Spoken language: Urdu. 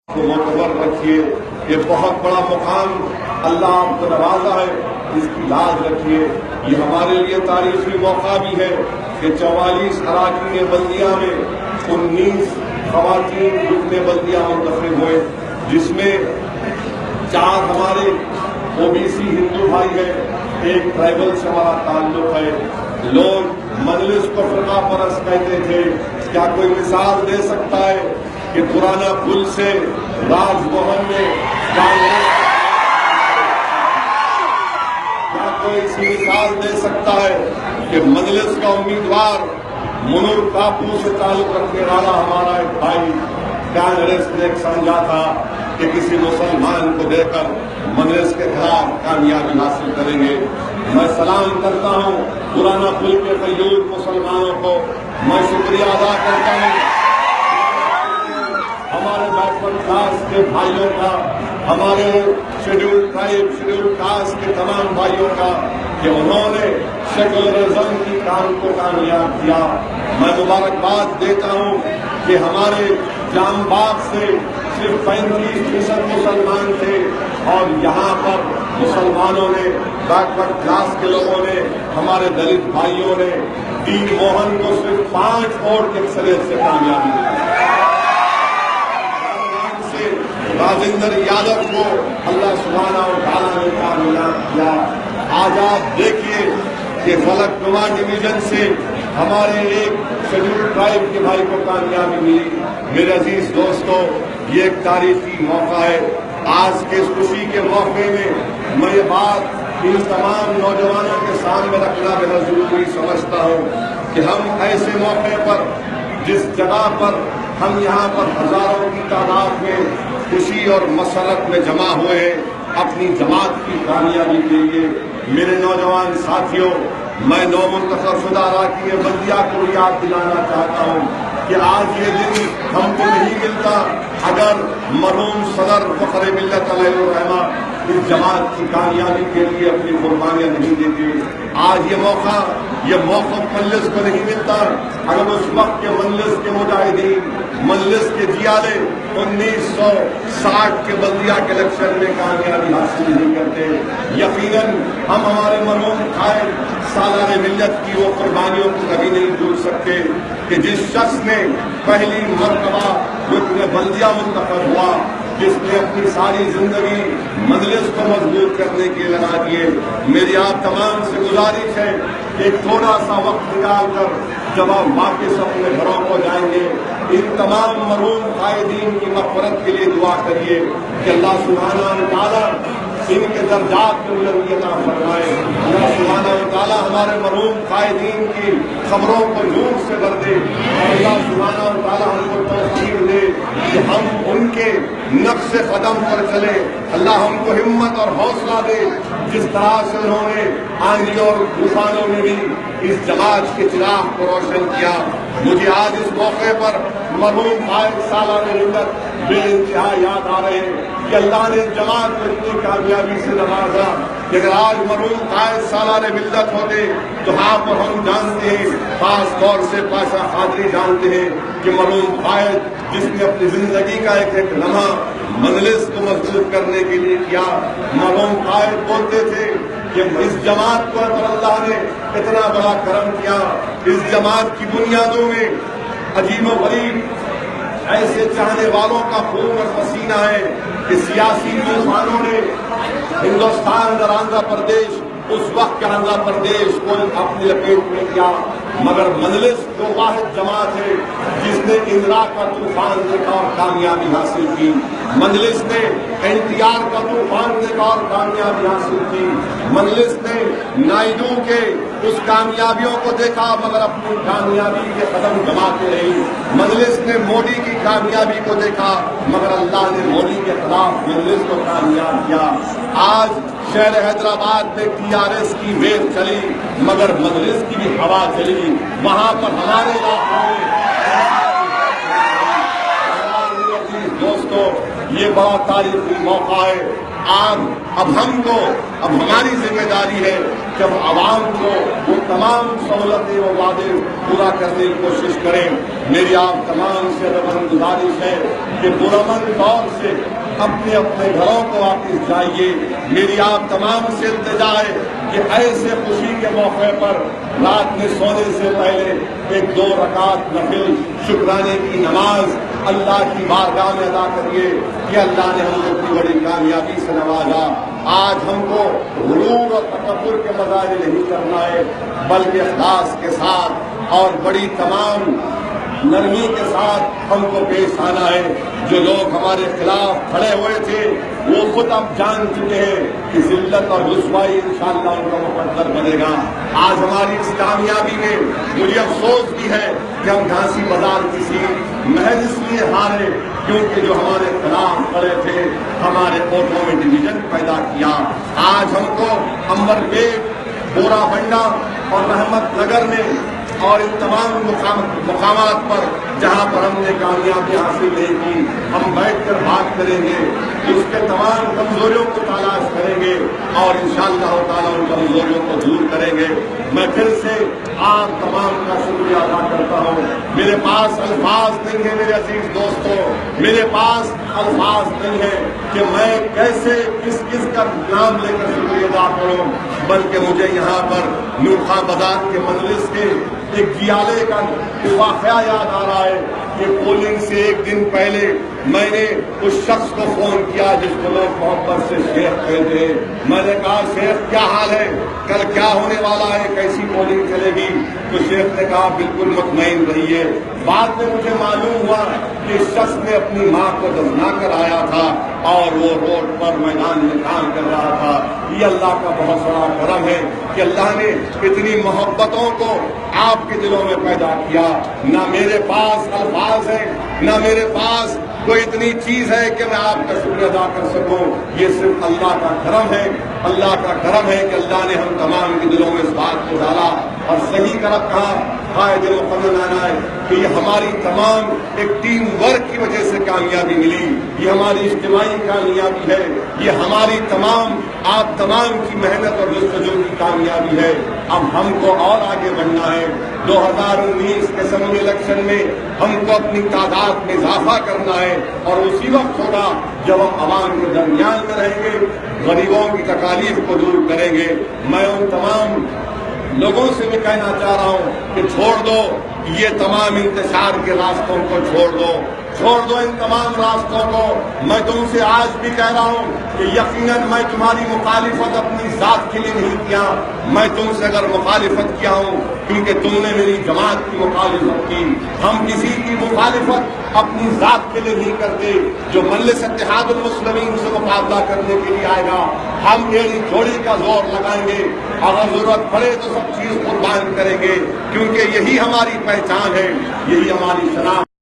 کو معتبر رکھیے. یہ بہت بڑا مقام اللہ آپ کو نوازا ہے، اس کی لاز رکھیے. یہ ہمارے لیے تاریخی موقع بھی ہے کہ 44 اراکین بلدیہ میں 19 خواتین رکن بلدیہ منتخب ہوئے، جس میں 4 ہمارے OBC ہندو بھائی ہیں، ایک ٹرائبل سے ہمارا تعلق ہے. لوگ مجلس کو فرقہ پرست کہتے تھے. کیا کوئی مثال دے سکتا ہے کہ پرانا پل سے راج بھون میں کیا کوئی ایسی مثال دے سکتا ہے کہ مجلس کا امیدوار منور ٹاپو سے تعلق رکھنے والا ہمارا ایک بھائی کانگریس نے ایک سمجھا تھا کہ کسی مسلمان کو دے کر مجلس کے خلاف کامیابی حاصل کریں گے. میں سلام کرتا ہوں پرانا پل کے قیور مسلمانوں کو، میں شکریہ ادا کرتا ہوں ہمارے بیک ورڈ کلاس کے بھائیوں کا، ہمارے شیڈول ٹرائب شیڈول کاسٹ کے تمام بھائیوں کا کہ انہوں نے سیکولرزم کی کام کو کامیاب کیا. میں مبارکباد دیتا ہوں کہ ہمارے جام باغ سے صرف 35% مسلمان تھے اور یہاں پر مسلمانوں نے، بیک ورڈ کلاس کے لوگوں نے، ہمارے دلت بھائیوں نے ڈی موہن کو صرف 5 ووٹ کی اکثریت سے کامیابی دی. راجندر یادو کو اللہ سبحانہ و تعالیٰ نے کامیاب کیا. آج آپ دیکھیے کہ فلک نما ڈویژن سے ہمارے ایک شیڈول ٹرائب کے بھائی کو کامیابی ملی. میرے عزیز دوستو، یہ ایک تاریخی موقع ہے. آج کے اس خوشی کے موقع میں یہ بات ان تمام نوجوانوں کے سامنے رکھنا بہت ضروری سمجھتا ہوں کہ ہم ایسے موقع پر، جس جگہ پر ہم یہاں پر ہزاروں کی تعداد میں خوشی اور مسرت میں جمع ہوئے ہیں اپنی جماعت کی کامیابی کے لیے. میرے نوجوان ساتھیوں، میں نو منتخب شدہ اراکین بلدیہ کو یاد دلانا چاہتا ہوں کہ آج یہ دن ہم کو نہیں ملتا اگر مرحوم صدر فخر ملت علیہ الرحمہ اس جماعت کی کامیابی کے لیے اپنی قربانیاں نہیں دیتے. آج یہ موقع مجلس کو نہیں ملتا اگر اس وقت کے مجلس کے مجاہدین، مجلس کے جیالے 1960 کے بلدیہ کے الیکشن میں کامیابی حاصل نہیں کرتے. یقیناً ہم ہمارے مرحوم قائد سالار ملت کی وہ قربانیوں کو کبھی نہیں بھول سکتے کہ جس شخص نے پہلی مرتبہ رکن بلدیہ منتخب ہوا، جس نے اپنی ساری زندگی مجلس کو مضبوط کرنے کے لیے لگا دیے. میری آپ تمام سے گزارش ہے کہ ایک تھوڑا سا وقت نکال کر جب آپ واپس اپنے گھروں کو جائیں گے، ان تمام مرحوم قائدین کی مغفرت کے لیے دعا کریے کہ اللہ سبحانہ و تعالیٰ ان کے درجات میں بلندی عطا فرمائے. اللہ سبحانہ و تعالیٰ ہمارے مرحوم قائدین کی خبروں کو نور سے بھر دے اور اللہ سبحانہ و تعالیٰ ہم کو توفیق دے کہ ہم ان کے نقش قدم پر چلے. اللہ ہم کو ہمت اور حوصلہ دے جس طرح سے انہوں نے آندھی اور طوفانوں میں بھی اس جماعت کے چراغ کو روشن کیا. مجھے آج اس موقع پر مرحوم قائد سالار ملت بے انتہا یاد آ رہے ہیں کہ اللہ نے جماعت کو اتنی کامیابی سے نوازا کہ اگر آج مرحوم قائد سالار ملت ہوتے تو آپ اور ہم جانتے ہیں، خاص طور سے پاشا قادری جانتے ہیں کہ مرحوم قائد جس نے اپنی زندگی کا ایک ایک لمحہ مجلس کو مضبوط کرنے کے لیے کیا. مرحوم قائد بولتے تھے کہ اس جماعت کو اللہ نے اتنا بڑا کرم کیا، اس جماعت کی بنیادوں میں عجیب و غریب ایسے چاہنے والوں کا خون اور پسینہ ہے کہ سیاسی طوفانوں نے ہندوستان اور آندھرا پردیش، اس وقت کا آندھرا پردیش کو اپنی لپیٹ میں کیا، مگر مجلس تو واحد جماعت ہے جس نے اندرا کا طوفان دیکھا اور کامیابی حاصل کی. مجلس نے NTR کا طوفان دیکھا اور کامیابی حاصل کی. مجلس نے نائیڈو کے اس کامیابیوں کو دیکھا مگر اپنی کامیابی کے قدم جماتے رہی. مجلس نے مودی کی کامیابی کو دیکھا مگر اللہ نے مودی کے خلاف مجلس کو کامیاب کیا. آج شہر حیدرآباد میں TRS کی ویو چلی مگر مجلس کی بھی ہوا چلی. وہاں پر ہمارے علاقوں میں دوستوں، یہ بڑا تاریخی موقع ہے۔ اب ہماری ذمہ داری ہے کہ ہم عوام کو وہ تمام سہولتیں و وعدے پورا کرنے کی کوشش کریں۔ میری آپ تمام سے ربند گزارش ہے کہ پرامن طور سے اپنے اپنے گھروں کو واپس جائیے۔ میری آپ تمام سے التجا ہے کہ ایسے خوشی کے موقع پر رات میں سونے سے پہلے 1-2 رکعت نفل شکرانے کی نماز اللہ کی بارگاہ میں ادا کریے کہ اللہ نے ہم کو اتنی بڑی کامیابی سے نوازا۔ آج ہم کو غرور اور تکبر کے مظاہرے نہیں کرنا ہے، بلکہ اخلاص کے ساتھ اور بڑی تمام نرمی کے ساتھ ہم کو پیش آنا ہے۔ جو لوگ ہمارے خلاف کھڑے ہوئے تھے وہ خود اب جان چکے ہیں کہ ذلت اور رسوائی انشاءاللہ ان کا مقدر بنے گا۔ آج ہماری اس کامیابی میں مجھے افسوس بھی ہے کہ ہم جھانسی بازار کی سیٹ محض اس لیے ہارے کیونکہ جو ہمارے خلاف کھڑے تھے ہمارے ووٹوں میں ڈویژن پیدا کیا۔ آج ہم کو امبر پیٹ، بورا بنڈا اور رحمت نگر میں اور ان تمام مقامات پر جہاں پر ہم نے کامیابی حاصل نہیں کی، ہم بیٹھ کر بات کریں گے، اس کے تمام کمزوریوں کو تلاش کریں گے اور انشاءاللہ تعالیٰ ان کمزوریوں کو دور کریں گے۔ میں پھر سے آپ تمام کا شکریہ ادا کرتا ہوں۔ میرے پاس الفاظ نہیں ہیں میرے عزیز دوستوں، میرے پاس الفاظ نہیں ہے کہ میں کیسے کس کا نام لے کر شکریہ ادا کروں، بلکہ مجھے یہاں پر نورخان بازار کے مجلس کے ایک جیالے کا واقعہ یاد آ رہا ہے کہ پولنگ سے 1 دن پہلے میں نے اس شخص کو فون کیا جس کو لوگ محبت سے شیخ کہتے ہیں۔ میں نے کہا شیخ کیا حال ہے، کل کیا ہونے والا ہے، کیسی پولنگ چلے گی؟ تو شیخ نے کہا بالکل مطمئن رہیے۔ بعد میں مجھے معلوم ہوا کہ اس شخص نے اپنی ماں کو دفنا کر آیا تھا اور وہ روڈ پر میدان میں کام کر رہا تھا۔ یہ اللہ کا بہت بڑا کرم ہے کہ اللہ نے اتنی محبتوں کو آپ کے دلوں میں پیدا کیا۔ نہ میرے پاس الفاظ ہیں، نہ میرے پاس کوئی اتنی چیز ہے کہ میں آپ کا شکریہ ادا کر سکوں۔ یہ صرف اللہ کا کرم ہے، اللہ کا کرم ہے کہ اللہ نے ہم تمام کے دلوں میں اس بات کو ڈالا اور صحیح کرب کہا قائد مقدم لانا ہے کہ یہ ہماری تمام ایک ٹیم ورک کی وجہ سے کامیابی ملی، یہ ہماری اجتماعی کامیابی ہے، یہ ہماری آپ تمام کی محنت اور جستجو کی کامیابی ہے۔ اب ہم کو اور آگے بڑھنا ہے۔ 2019 کے اسمبلی الیکشن میں ہم کو اپنی تعداد میں اضافہ کرنا ہے اور اسی وقت ہوگا جب ہم عوام کے درمیان میں رہیں گے، غریبوں کی تکالیف کو دور کریں گے۔ میں ان تمام لوگوں سے بھی کہنا چاہ رہا ہوں کہ چھوڑ دو یہ تمام انتشار کے راستوں کو، چھوڑ دو ان تمام راستوں کو۔ میں تم سے آج بھی کہہ رہا ہوں کہ یقیناً میں تمہاری مخالفت اپنی ذات کے لیے نہیں کیا، میں تم سے اگر مخالفت کیا ہوں کیونکہ تم نے میری جماعت کی مخالفت کی۔ ہم کسی کی مخالفت اپنی ذات کے لیے نہیں کرتے۔ جو مجلس اتحاد المسلمین سے مقابلہ کرنے کے لیے آئے گا ہم ایڑی جوڑی کا زور لگائیں گے، اگر ضرورت پڑے تو سب چیز قربان کریں گے، کیونکہ یہی ہماری پہچان ہے، یہی ہماری شناخت